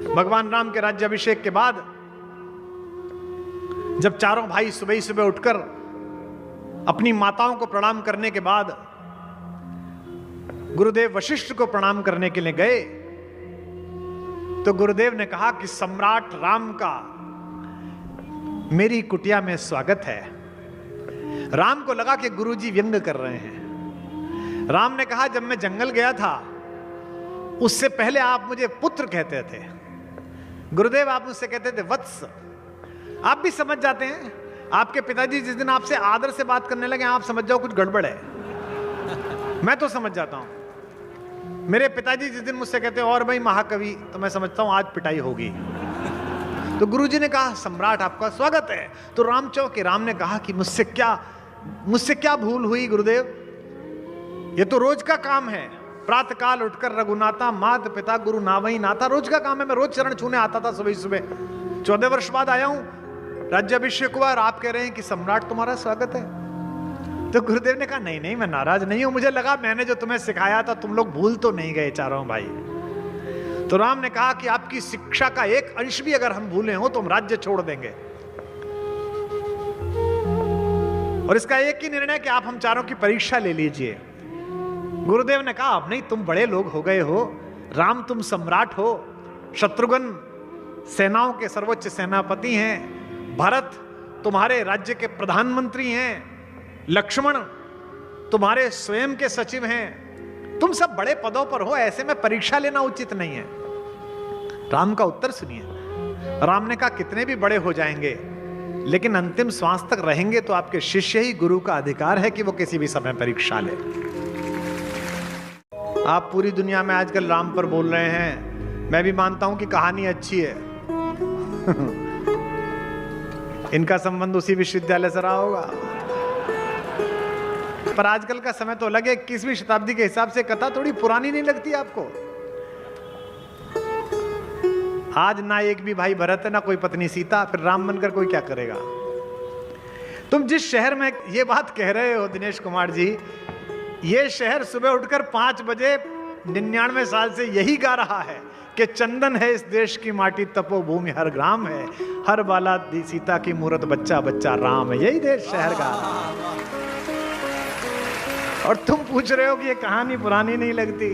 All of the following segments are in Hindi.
भगवान राम के राज्याभिषेक के बाद जब चारों भाई सुबह ही सुबह उठकर अपनी माताओं को प्रणाम करने के बाद गुरुदेव वशिष्ठ को प्रणाम करने के लिए गए, तो गुरुदेव ने कहा कि सम्राट राम का मेरी कुटिया में स्वागत है। राम को लगा कि गुरुजी व्यंग कर रहे हैं। राम ने कहा, जब मैं जंगल गया था उससे पहले आप मुझे पुत्र कहते थे। गुरुदेव, आप मुझसे कहते थे वत्स। आप भी समझ जाते हैं, आपके पिताजी जिस दिन आपसे आदर से बात करने लगे, आप समझ जाओ कुछ गड़बड़ है। मैं तो समझ जाता हूं। मेरे पिताजी जिस दिन मुझसे कहते हैं और भाई महाकवि, तो मैं समझता हूं आज पिटाई होगी। तो गुरुजी ने कहा, सम्राट आपका स्वागत है। तो राम चौके राम ने कहा कि मुझसे क्या भूल हुई गुरुदेव, ये तो रोज का काम है। प्रातः काल उठकर रघुनाथा मात पिता गुरु नावई नाथा, रोज का काम है। मैं रोज चरण छूने आता था सुबह सुबह। 14 वर्ष बाद आया हूं, राज्याभिषेक हुआ और आप कह रहे हैं कि सम्राट तुम्हारा स्वागत है। तो गुरुदेव ने कहा, नहीं नहीं, मैं नाराज नहीं हूं। मुझे लगा मैंने जो तुम्हें सिखाया था तुम लोग भूल तो नहीं गए चारों भाई। तो राम ने कहा कि आपकी शिक्षा का एक अंश भी अगर हम भूले हो तो हम राज्य छोड़ देंगे। और इसका एक ही निर्णय कि आप हम चारों की परीक्षा ले लीजिए। गुरुदेव ने कहा, अब नहीं, तुम बड़े लोग हो गए हो। राम तुम सम्राट हो, शत्रुघ्न सेनाओं के सर्वोच्च सेनापति हैं, भरत तुम्हारे राज्य के प्रधानमंत्री हैं, लक्ष्मण तुम्हारे स्वयं के सचिव हैं, तुम सब बड़े पदों पर हो, ऐसे में परीक्षा लेना उचित नहीं है। राम का उत्तर सुनिए। राम ने कहा, कितने भी बड़े हो जाएंगे लेकिन अंतिम श्वास तक रहेंगे तो आपके शिष्य ही गुरु का अधिकार है कि वो किसी भी समय परीक्षा ले। आप पूरी दुनिया में आजकल राम पर बोल रहे हैं, मैं भी मानता हूं कि कहानी अच्छी है। इनका संबंध उसी विश्वविद्यालय से रहा होगा, पर आजकल का समय तो अलग है। 21वीं शताब्दी के हिसाब से कथा थोड़ी पुरानी नहीं लगती आपको? आज ना एक भी भाई भरत है, ना कोई पत्नी सीता, फिर राम बनकर कोई क्या करेगा? तुम जिस शहर में ये बात कह रहे हो दिनेश कुमार जी, ये शहर सुबह उठकर 5 बजे 99 साल से यही गा रहा है कि चंदन है इस देश की माटी, तपोभूमि हर ग्राम है, हर बाला दी सीता की मूरत, बच्चा बच्चा राम है। यही देश शहर गा रहा है। और तुम पूछ रहे हो कि ये कहानी पुरानी नहीं लगती?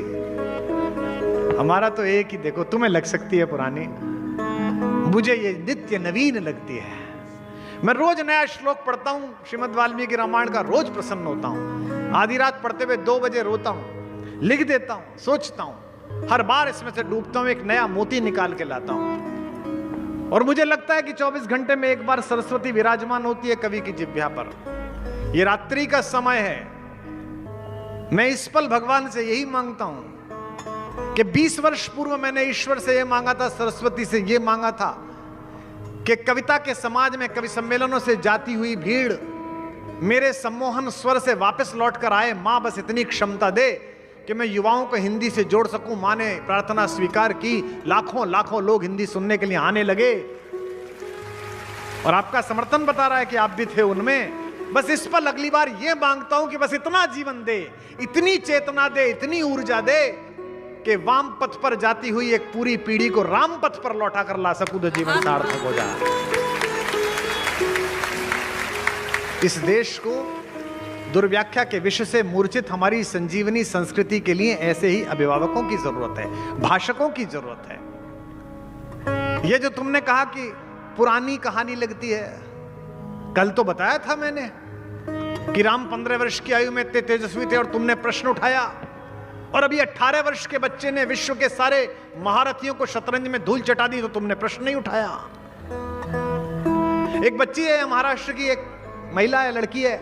हमारा तो एक ही, देखो तुम्हें लग सकती है पुरानी, मुझे ये नित्य नवीन लगती है। मैं रोज नया श्लोक पढ़ता हूं श्रीमद् वाल्मीकि रामायण का, रोज प्रसन्न होता हूं। आधी रात पढ़ते हुए 2 बजे रोता हूं, लिख देता हूं, सोचता हूं, हर बार इसमें से डूबता हूं, एक नया मोती निकाल के लाता हूं। और मुझे लगता है कि 24 घंटे में एक बार सरस्वती विराजमान होती है कवि की जिह्वा पर। ये रात्रि का समय है। मैं इस पल भगवान से यही मांगता हूं कि 20 वर्ष पूर्व मैंने ईश्वर से यह मांगा था, सरस्वती से यह मांगा था कि कविता के समाज में कवि सम्मेलनों से जाती हुई भीड़ मेरे सम्मोहन स्वर से वापस लौट कर आए। मां बस इतनी क्षमता दे कि मैं युवाओं को हिंदी से जोड़ सकूं। मां ने प्रार्थना स्वीकार की, लाखों लाखों लोग हिंदी सुनने के लिए आने लगे और आपका समर्थन बता रहा है कि आप भी थे उनमें। बस इस पर अगली बार यह मांगता हूं कि बस इतना जीवन दे, इतनी चेतना दे, इतनी ऊर्जा दे कि वाम पथ पर जाती हुई एक पूरी पीढ़ी को राम पथ पर लौटा कर ला सकूं तो जीवन सार्थक हो जाए। इस देश को दुर्व्याख्या के विषय से मूर्छित हमारी संजीवनी संस्कृति के लिए ऐसे ही अभिभावकों की जरूरत है, भाषकों की जरूरत है। यह जो तुमने कहा कि पुरानी कहानी लगती है, कल तो बताया था मैंने कि राम 15 वर्ष की आयु में इतने तेजस्वी थे और तुमने प्रश्न उठाया, और अभी 18 वर्ष के बच्चे ने विश्व के सारे महारथियों को शतरंज में धूल चटा दी तो तुमने प्रश्न नहीं उठाया। एक बच्ची है महाराष्ट्र की, एक महिला है, लड़की है,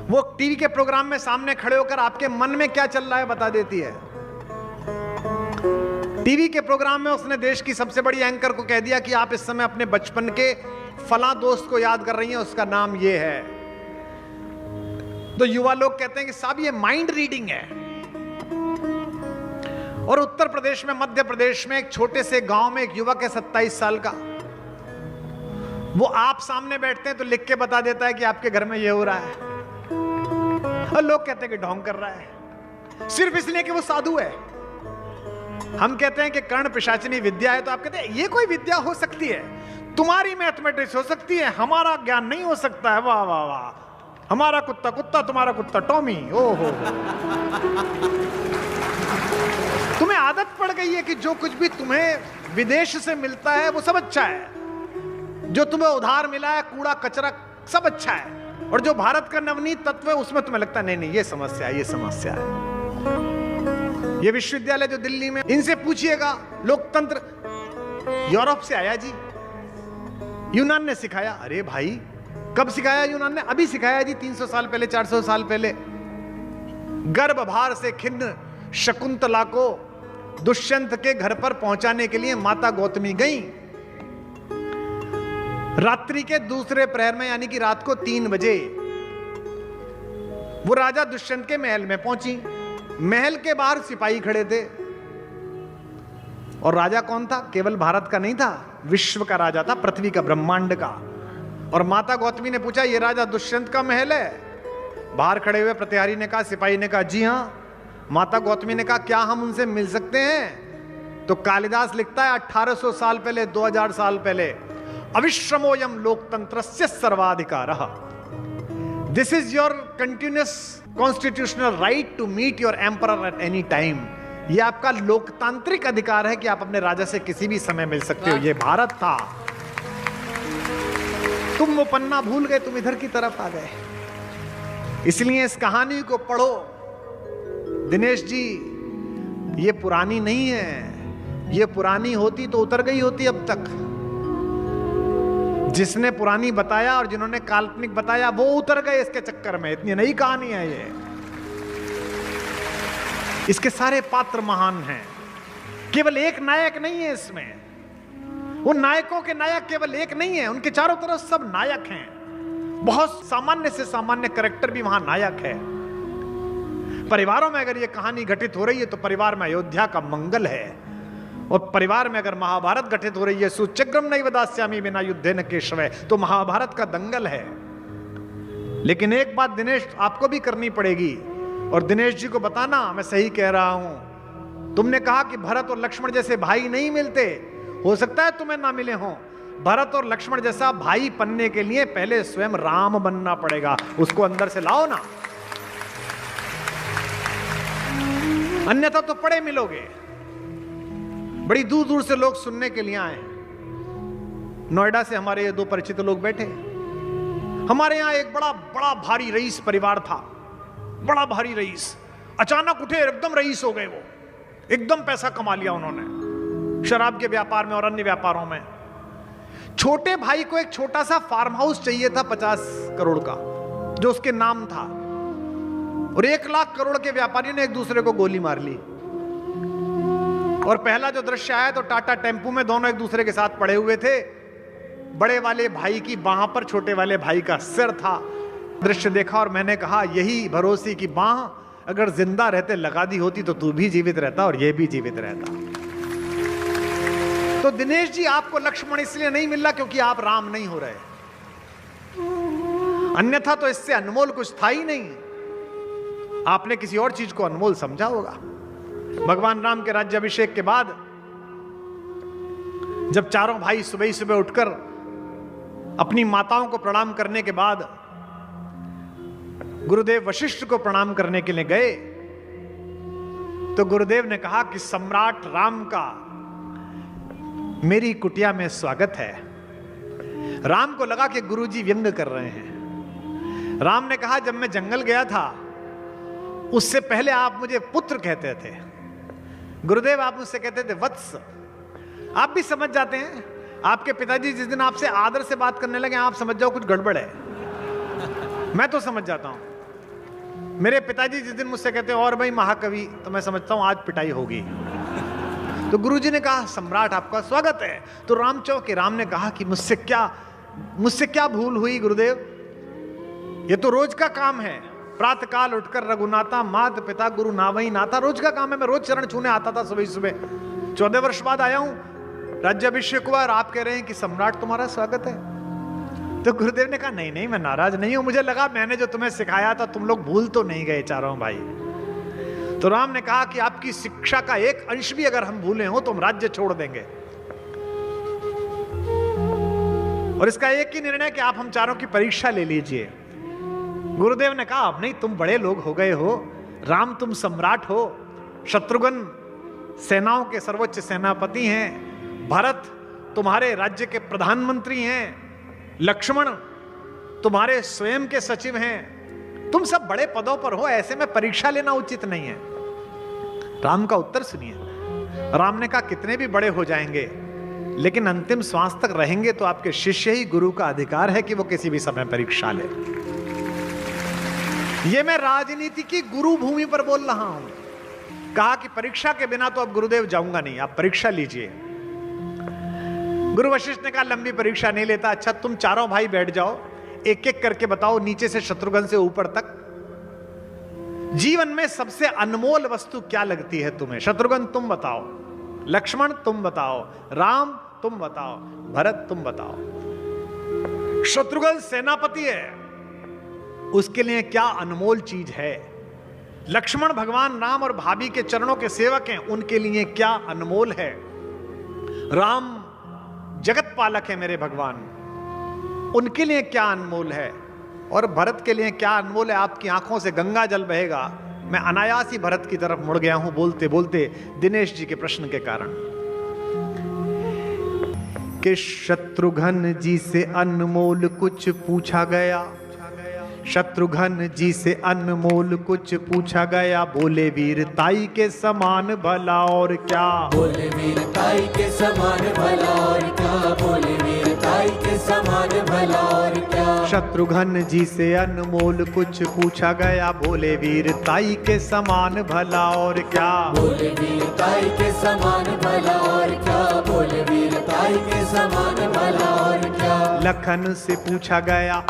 वो टीवी के प्रोग्राम में सामने खड़े होकर आपके मन में क्या चल रहा है बता देती है। टीवी के प्रोग्राम में उसने देश की सबसे बड़ी एंकर को कह दिया कि आप इस समय अपने बचपन के फला दोस्त को याद कर रही हैं, उसका नाम ये है। तो युवा लोग कहते हैं कि साहब ये माइंड रीडिंग है। और उत्तर प्रदेश में, मध्य प्रदेश में एक छोटे से गांव में एक युवक है 27 साल का, वो आप सामने बैठते हैं तो लिख के बता देता है कि आपके घर में ये हो रहा है, और लोग कहते हैं कि ढोंग कर रहा है, सिर्फ इसलिए कि वो साधु है। हम कहते हैं कि कर्ण पिशाचिनी विद्या है, तो आप कहते हैं ये कोई विद्या हो सकती है? तुम्हारी मैथमेटिक्स हो सकती है, हमारा ज्ञान नहीं हो सकता है। वाह वाह वाह, हमारा कुत्ता कुत्ता, तुम्हारा कुत्ता टॉमी। ओहो, तुम्हें आदत पड़ गई है कि जो कुछ भी तुम्हें विदेश से मिलता है वो सब अच्छा है, जो तुम्हें उधार मिला है कूड़ा कचरा सब अच्छा है, और जो भारत का नवनीत तत्व है उसमें तुम्हें लगता है नहीं नहीं ये समस्या है, ये समस्या है। ये विश्वविद्यालय जो दिल्ली में, इनसे पूछिएगा लोकतंत्र यूरोप से आया जी, यूनान ने सिखाया। अरे भाई कब सिखाया यूनान ने? अभी सिखाया जी, 300 साल पहले, 400 साल पहले। गर्भभार से खिन्न शकुंतला को दुष्यंत के घर पर पहुंचाने के लिए माता गौतमी गई। रात्रि के दूसरे प्रहर में, यानी कि रात को 3 बजे वो राजा दुष्यंत के महल में पहुंची। महल के बाहर सिपाही खड़े थे, और राजा कौन था? केवल भारत का नहीं था, विश्व का राजा था, पृथ्वी का, ब्रह्मांड का। और माता गौतमी ने पूछा ये राजा दुष्यंत का महल है? बाहर खड़े हुए प्रतिहारी ने कहा, सिपाही ने कहा जी हां। माता गौतमी ने कहा क्या हम उनसे मिल सकते हैं? तो कालिदास लिखता है 1800 साल पहले, 2000 साल पहले, अविश्रमोयम लोकतंत्रस्य सर्वाधिकारः। This is your continuous constitutional right to meet your emperor at any time. यह आपका लोकतांत्रिक अधिकार है कि आप अपने राजा से किसी भी समय मिल सकते हो। यह भारत था। तुम वो पन्ना भूल गए, तुम इधर की तरफ आ गए। इसलिए इस कहानी को पढ़ो दिनेश जी, ये पुरानी नहीं है। ये पुरानी होती तो उतर गई होती अब तक। जिसने पुरानी बताया और जिन्होंने काल्पनिक बताया वो उतर गए इसके चक्कर में। इतनी नई कहानी है ये। इसके सारे पात्र महान हैं, केवल एक नायक नहीं है इसमें। वो नायकों के नायक केवल एक नहीं है, उनके चारों तरफ सब नायक हैं। बहुत सामान्य से सामान्य कैरेक्टर भी वहां नायक है। परिवारों में अगर ये कहानी घटित हो रही है तो परिवार में अयोध्या का मंगल है, और परिवार में अगर महाभारत घटित हो रही है, सुचक्रम नैव दास्यामि विना युद्धेन केशव, तो महाभारत का दंगल है। लेकिन एक बात दिनेश आपको भी करनी पड़ेगी, और दिनेश जी को बताना मैं सही कह रहा हूं। तुमने कहा कि भरत और लक्ष्मण जैसे भाई नहीं मिलते, हो सकता है तुम्हें ना मिले हों। भरत और लक्ष्मण जैसा भाई बनने के लिए पहले स्वयं राम बनना पड़ेगा। उसको अंदर से लाओ ना, अन्यथा तो पड़े मिलोगे। बड़ी दूर दूर से लोग सुनने के लिए आए। नोएडा से हमारे ये 2 परिचित लोग बैठे। हमारे यहां एक बड़ा बड़ा भारी रईस परिवार था, बड़ा भारी रईस। अचानक उठे, एकदम रईस हो गए। वो एकदम पैसा कमा लिया उन्होंने, शराब के व्यापार में और अन्य व्यापारों में। छोटे भाई को एक छोटा सा फार्म हाउस चाहिए था 50 करोड़ का, जो उसके नाम था, और 1 लाख करोड़ के व्यापारियों ने एक दूसरे को गोली मार ली। और पहला जो दृश्य आया तो टाटा टेम्पू में दोनों एक दूसरे के साथ पड़े हुए थे। बड़े वाले भाई की बाह पर छोटे वाले भाई का सिर था। दृश्य देखा और मैंने कहा यही भरोसे की बाह अगर जिंदा रहते लगा दी होती तो तू भी जीवित रहता और ये भी जीवित रहता। तो दिनेश जी आपको लक्ष्मण इसलिए नहीं मिल रहा क्योंकि आप राम नहीं हो रहे, अन्यथा तो इससे अनमोल कुछ था ही नहीं। आपने किसी और चीज को अनमोल समझा होगा। भगवान राम के राज्याभिषेक के बाद जब चारों भाई सुबह ही सुबह उठकर अपनी माताओं को प्रणाम करने के बाद गुरुदेव वशिष्ठ को प्रणाम करने के लिए गए, तो गुरुदेव ने कहा कि सम्राट राम का मेरी कुटिया में स्वागत है। राम को लगा कि गुरुजी व्यंग कर रहे हैं। राम ने कहा जब मैं जंगल गया था उससे पहले आप मुझे पुत्र कहते थे। गुरुदेव आप मुझसे कहते थे वत्स। आप भी समझ जाते हैं, आपके पिताजी जिस दिन आपसे आदर से बात करने लगे आप समझ जाओ कुछ गड़बड़ है। मैं तो समझ जाता हूं। मेरे पिताजी जिस दिन मुझसे कहते हैं और भाई महाकवि, तो मैं समझता हूं आज पिटाई होगी। तो गुरुजी ने कहा सम्राट आपका स्वागत है। तो राम चौके राम ने कहा कि मुझसे क्या भूल हुई गुरुदेव, ये तो रोज का काम है। प्रातः काल उठकर रघुनाथा मात पिता गुरु नावई नाथा, रोज का काम है। मैं रोज चरण छूने आता था सुबह सुबह। 14 वर्ष बाद आया हूं, राज्याभिषेक हुआ और आप कह रहे हैं कि सम्राट तुम्हारा स्वागत है। तो गुरुदेव ने कहा नहीं नहीं मैं नाराज नहीं हूं, मुझे लगा मैंने जो तुम्हें सिखाया था तुम लोग भूल तो नहीं गए चारों भाई। तो राम ने कहा कि आपकी शिक्षा का एक अंश भी अगर हम भूले हो तो हम राज्य छोड़ देंगे। और इसका एक ही निर्णय कि आप हम चारों की परीक्षा ले लीजिए। गुरुदेव ने कहा अब नहीं, तुम बड़े लोग हो गए हो, राम तुम सम्राट हो, शत्रुघ्न सेनाओं के सर्वोच्च सेनापति हैं, भरत तुम्हारे राज्य के प्रधानमंत्री हैं, लक्ष्मण तुम्हारे स्वयं के सचिव हैं, तुम सब बड़े पदों पर हो, ऐसे में परीक्षा लेना उचित नहीं है। राम का उत्तर सुनिए। राम ने कहा कितने भी बड़े हो जाएंगे लेकिन अंतिम श्वास तक रहेंगे तो आपके शिष्य ही गुरु का अधिकार है कि वो किसी भी समय परीक्षा ले। ये मैं राजनीति की गुरु भूमि पर बोल रहा हूं। कहा कि परीक्षा के बिना तो अब गुरुदेव जाऊंगा नहीं, आप परीक्षा लीजिए। गुरु वशिष्ठ ने कहा लंबी परीक्षा नहीं लेता। अच्छा तुम चारों भाई बैठ जाओ, एक एक करके बताओ नीचे से शत्रुघ्न से ऊपर तक, जीवन में सबसे अनमोल वस्तु क्या लगती है तुम्हें? शत्रुघ्न तुम बताओ, लक्ष्मण तुम बताओ, राम तुम बताओ, भरत तुम बताओ। शत्रुघ्न सेनापति है, उसके लिए क्या अनमोल चीज है? लक्ष्मण भगवान राम और भाभी के चरणों के सेवक हैं, उनके लिए क्या अनमोल है? राम जगत पालक है मेरे भगवान, उनके लिए क्या अनमोल है? और भरत के लिए क्या अनमोल है? आपकी आंखों से गंगा जल बहेगा। मैं अनायास ही भरत की तरफ मुड़ गया हूं बोलते बोलते दिनेश जी के प्रश्न के कारण। कि शत्रुघ्न जी से अनमोल कुछ पूछा गया, शत्रुघ्न जी से अनमोल कुछ पूछा गया, बोले वीरताई के समान भला और क्या? बोले वीरताई के समान भला और क्या? बोले वीरताई के समान भला और क्या? शत्रुघ्न जी से अनमोल कुछ पूछा गया, बोले वीरताई के समान भला और क्या? बोले वीरताई के समान भला और क्या? बोले वीरताई के समान भला और क्या? लखन से पूछा गया,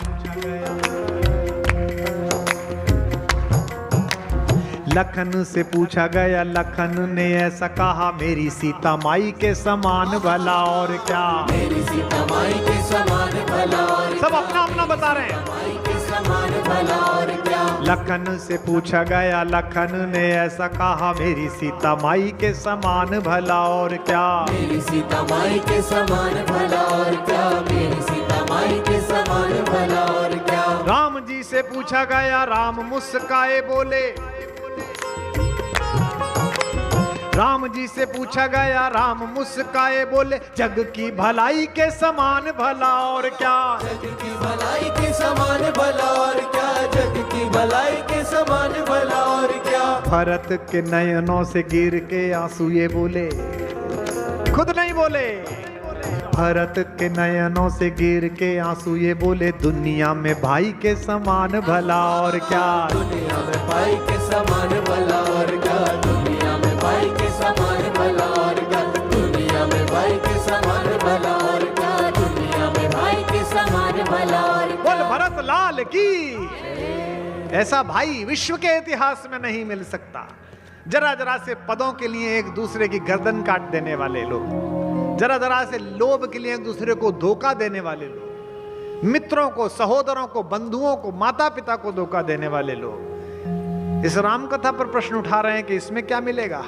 लखन से पूछा गया, लखन ने ऐसा कहा, मेरी सीता माई के समान भला और क्या? मेरी सीता माई के समान भला और सब अपना अपना बता रहे हैं। माई के समान भला और क्या? लखन से पूछा गया, लखन ने ऐसा कहा, मेरी सीता माई के समान भला और क्या? मेरी सीता माई के समान भला और क्या? मेरी सीता माई के समान भला और क्या? राम जी से पूछा गया, राम मुस्काए बोले, राम जी से पूछा गया, राम मुस्काए बोले, जग की भलाई के समान भला और क्या? जग की भलाई के समान भला और क्या? जग की भलाई के समान भला और क्या? भरत के नयनों से गिर के आंसू ये बोले, खुद नहीं बोले, भरत के नयनों से गिर के आंसू ये बोले, दुनिया में भाई के समान भला और क्या? दुनिया में भाई के समान भला और क्या? दुनिया में भाई के समान भला और क्या? दुनिया में भाई के समान भला और क्या? दुनिया में भाई के समान भला और क्या? बोल भरत लाल की। ऐसा भाई विश्व के इतिहास में नहीं मिल सकता। जरा जरा से पदों के लिए एक दूसरे की गर्दन काट देने वाले लोग, जरा जरा से लोभ के लिए एक दूसरे को धोखा देने वाले लोग, मित्रों को, सहोदरों को, बंधुओं को, माता पिता को धोखा देने वाले लोग इस राम कथा पर प्रश्न उठा रहे हैं कि इसमें क्या मिलेगा?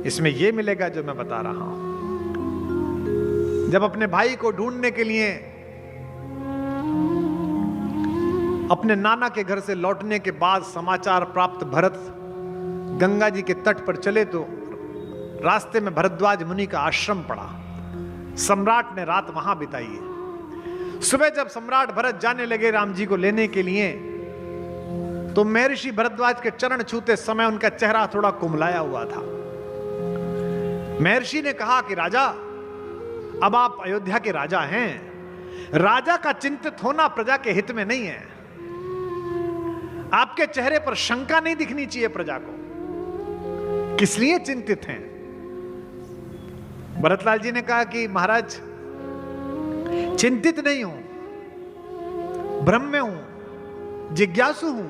इसमें यह मिलेगा जो मैं बता रहा हूं। जब अपने भाई को ढूंढने के लिए अपने नाना के घर से लौटने के बाद समाचार प्राप्त भरत गंगा जी के तट पर चले तो रास्ते में भरद्वाज मुनि का आश्रम पड़ा। सम्राट ने रात वहां बिताई है। सुबह जब सम्राट भरत जाने लगे राम जी को लेने के लिए तो महर्षि भरद्वाज के चरण छूते समय उनका चेहरा थोड़ा कुमलाया हुआ था। महर्षि ने कहा कि राजा, अब आप अयोध्या के राजा हैं, राजा का चिंतित होना प्रजा के हित में नहीं है। आपके चेहरे पर शंका नहीं दिखनी चाहिए प्रजा को। किस लिए चिंतित हैं? भरतलाल जी ने कहा कि महाराज चिंतित नहीं हूं, भ्रम में हूं, जिज्ञासु हूं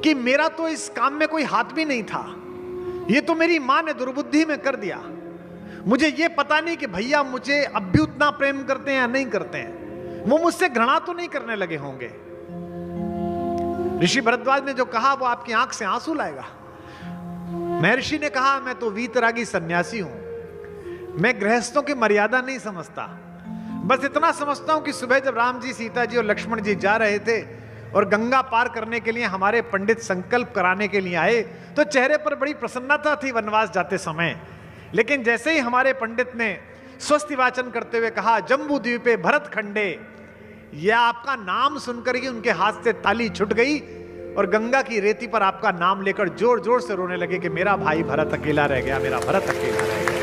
कि मेरा तो इस काम में कोई हाथ भी नहीं था। ये तो मेरी मां ने दुर्बुद्धि में कर दिया। मुझे ये पता नहीं कि भैया मुझे अब भी उतना प्रेम करते हैं या नहीं करते हैं। वो मुझसे घृणा तो नहीं करने लगे होंगे। ऋषि भरद्वाज ने जो कहा वो आपकी आंख से आंसू लाएगा। महर्षि ने कहा, मैं तो वीतरागी सन्यासी हूं, मैं गृहस्थों की मर्यादा नहीं समझता। बस इतना समझता हूं कि सुबह जब राम जी, सीता जी और लक्ष्मण जी जा रहे थे और गंगा पार करने के लिए हमारे पंडित संकल्प कराने के लिए आए, तो चेहरे पर बड़ी प्रसन्नता थी वनवास जाते समय। लेकिन जैसे ही हमारे पंडित ने स्वस्ति वाचन करते हुए कहा, जम्बू द्वीपे भरत खंडे, यह आपका नाम सुनकर ही उनके हाथ से ताली छूट गई और गंगा की रेती पर आपका नाम लेकर जोर जोर से रोने लगे कि मेरा भाई भरत अकेला रह गया, मेरा भरत अकेला रह गया।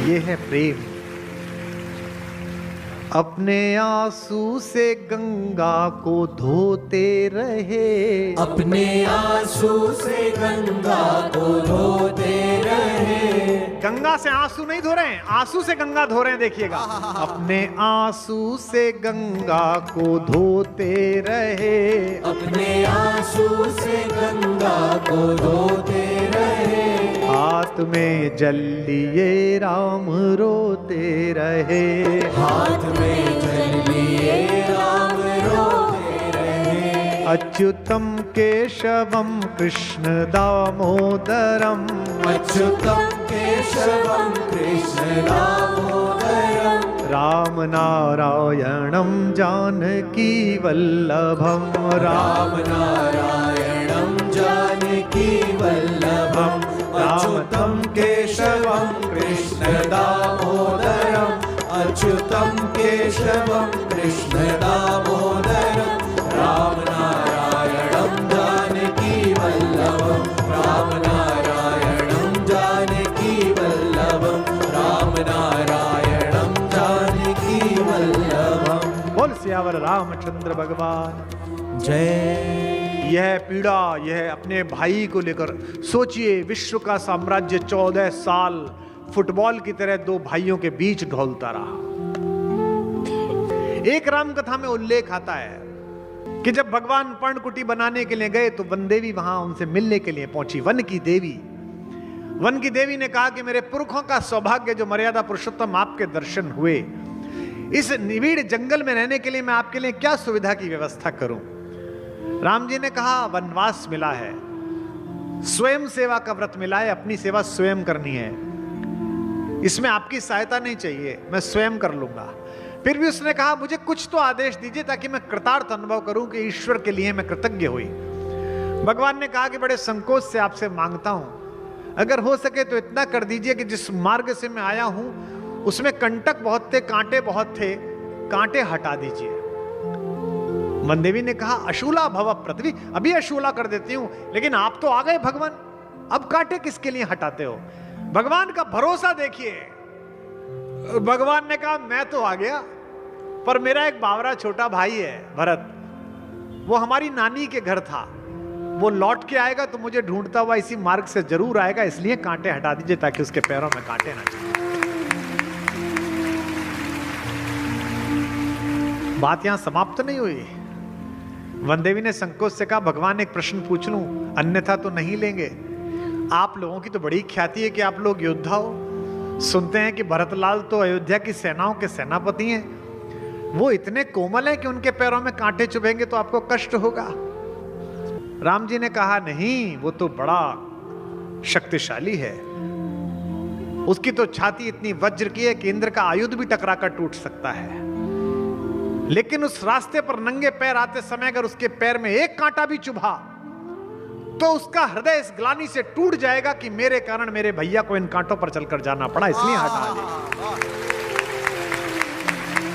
ये है प्रेम। अपने आंसू से गंगा को धोते रहे, अपने आंसू से गंगा को धोते रहे। गंगा से आंसू नहीं धो रहे हैं, आंसू से गंगा धो रहे हैं, देखिएगा। अपने आंसू से गंगा को धोते रहे, अपने आंसू से गंगा को धोते रहे। हाथ में जल लिए राम रोते रहे, हाथ में जल लिए राम रोते रहे। अच्युतम केशवम कृष्ण दामोदरम, अच्युतम केशवम कृष्ण दामोदरम। राम नारायणम जानकी वल्लभम, राम नारायणम जानकी वल्लभम। अच्युतम केशवम कृष्ण दामोदरम, अच्युतम केशवम कृष्ण दामोदरम। राम नारायणम जानकी वल्लभम, राम नारायणम जानकी वल्लभम, राम नारायणम जानकी वल्लभम। बोल सियावर रामचंद्र भगवान जय। यह पीड़ा, यह अपने भाई को लेकर सोचिए, विश्व का साम्राज्य 14 साल फुटबॉल की तरह दो भाइयों के बीच ढोलता रहा। एक राम कथा में उल्लेख आता है कि जब भगवान पर्णकुटी बनाने के लिए गए तो वन देवी वहां उनसे मिलने के लिए पहुंची। वन की देवी ने कहा कि मेरे पुरखों का सौभाग्य, जो मर्यादा पुरुषोत्तम आपके दर्शन हुए, इस निबिड़ जंगल में रहने के लिए मैं आपके लिए क्या सुविधा की व्यवस्था करूं। राम जी ने कहा, वनवास मिला है, स्वयं सेवा का व्रत मिला है, अपनी सेवा स्वयं करनी है, इसमें आपकी सहायता नहीं चाहिए, मैं स्वयं कर लूंगा। फिर भी उसने कहा, मुझे कुछ तो आदेश दीजिए ताकि मैं कृतार्थ अनुभव करूं कि ईश्वर के लिए मैं कृतज्ञ हुई। भगवान ने कहा कि बड़े संकोच से आपसे मांगता हूं, अगर हो सके तो इतना कर दीजिए कि जिस मार्ग से मैं आया हूं उसमें कंटक बहुत थे, कांटे बहुत थे, कांटे हटा दीजिए। वनदेवी ने कहा, अशूला भव पृथ्वी, अभी अशूला कर देती हूं, लेकिन आप तो आ गए भगवान, अब कांटे किसके लिए हटाते हो। भगवान का भरोसा देखिए। भगवान ने कहा, मैं तो आ गया, पर मेरा एक बावरा छोटा भाई है भरत, वो हमारी नानी के घर था, वो लौट के आएगा तो मुझे ढूंढता हुआ इसी मार्ग से जरूर आएगा, इसलिए कांटे हटा दीजिए ताकि उसके पैरों में कांटे ना चले। बात यहां समाप्त नहीं हुई। वनदेवी ने संकोच से कहा, भगवान एक प्रश्न पूछ लूं, अन्यथा तो नहीं लेंगे। आप लोगों की तो बड़ी ख्याति है कि आप लोग योद्धा हो। सुनते हैं कि भरतलाल तो अयोध्या की सेनाओं के सेनापति हैं, वो इतने कोमल हैं कि उनके पैरों में कांटे चुभेंगे तो आपको कष्ट होगा। राम जी ने कहा, नहीं, वो तो बड़ा शक्तिशाली है, उसकी तो छाती इतनी वज्र की है कि इंद्र का आयुध भी टकरा कर टूट सकता है, लेकिन उस रास्ते पर नंगे पैर आते समय अगर उसके पैर में एक कांटा भी चुभा तो उसका हृदय इस ग्लानि से टूट जाएगा कि मेरे कारण मेरे भैया को इन कांटों पर चलकर जाना पड़ा, इसलिए हटा दे।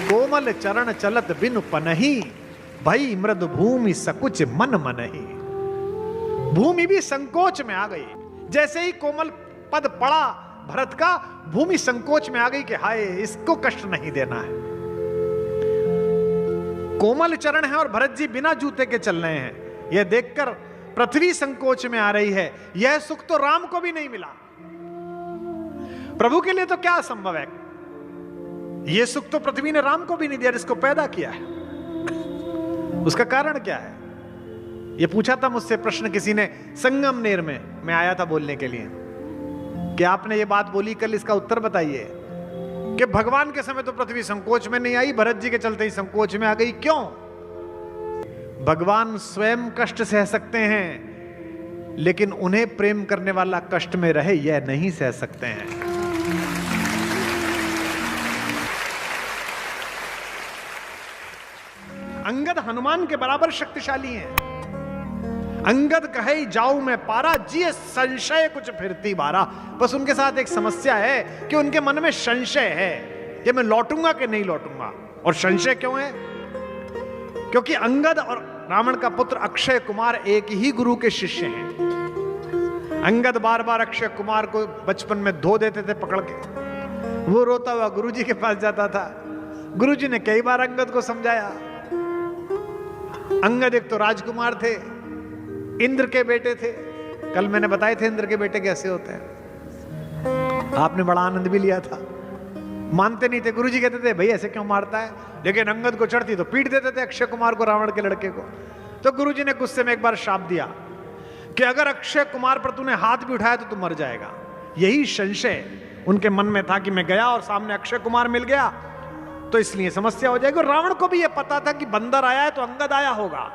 कोमल चरण चलत बिनु पनहि, भई मृद भूमि सकुच मन मनहि। भूमि भी संकोच में आ गई। जैसे ही कोमल पद पड़ा भरत का, भूमि संकोच में आ गई कि हाय, इसको कष्ट नहीं देना है। कोमल चरण है और भरत जी बिना जूते के चल रहे हैं, यह देखकर पृथ्वी संकोच में आ रही है। यह सुख तो राम को भी नहीं मिला। प्रभु के लिए तो क्या असंभव है, यह सुख तो पृथ्वी ने राम को भी नहीं दिया जिसको पैदा किया है। उसका कारण क्या है? यह पूछा था मुझसे प्रश्न किसी ने संगमनेर में, मैं आया था बोलने के लिए कि आपने ये बात बोली कल, इसका उत्तर बताइए। कि भगवान के समय तो पृथ्वी संकोच में नहीं आई, भरत जी के चलते ही संकोच में आ गई। क्यों? भगवान स्वयं कष्ट सह सकते हैं, लेकिन उन्हें प्रेम करने वाला कष्ट में रहे यह नहीं सह सकते हैं। अंगद हनुमान के बराबर शक्तिशाली हैं। अंगद कहे जाऊं मैं पारा, जिए संशय कुछ फिरती बारा। बस उनके साथ एक समस्या है कि उनके मन में संशय है कि मैं लौटूंगा कि नहीं लौटूंगा। और संशय क्यों है? क्योंकि अंगद और रावण का पुत्र अक्षय कुमार एक ही गुरु के शिष्य हैं। अंगद बार बार अक्षय कुमार को बचपन में धो देते थे पकड़ के। वो रोता हुआ गुरुजी के पास जाता था। गुरुजी ने कई बार अंगद को समझाया। अंगद एक तो राजकुमार थे, इंद्र के बेटे थे। कल मैंने बताए थे इंद्र के बेटे कैसे होते हैं, आपने बड़ा आनंद भी लिया था। मानते नहीं थे, गुरुजी कहते थे भाई ऐसे क्यों मारता है, लेकिन अंगद को चढ़ती तो पीट देते थे अक्षय कुमार को, रावण के लड़के को। तो गुरुजी ने गुस्से में एक बार शाप दिया कि अगर अक्षय कुमार पर तूने हाथ भी उठाया तो तू मर जाएगा। यही संशय उनके मन में था कि मैं गया और सामने अक्षय कुमार मिल गया तो इसलिए समस्या हो जाएगी। रावण को भी यह पता था कि बंदर आया है तो अंगद आया होगा,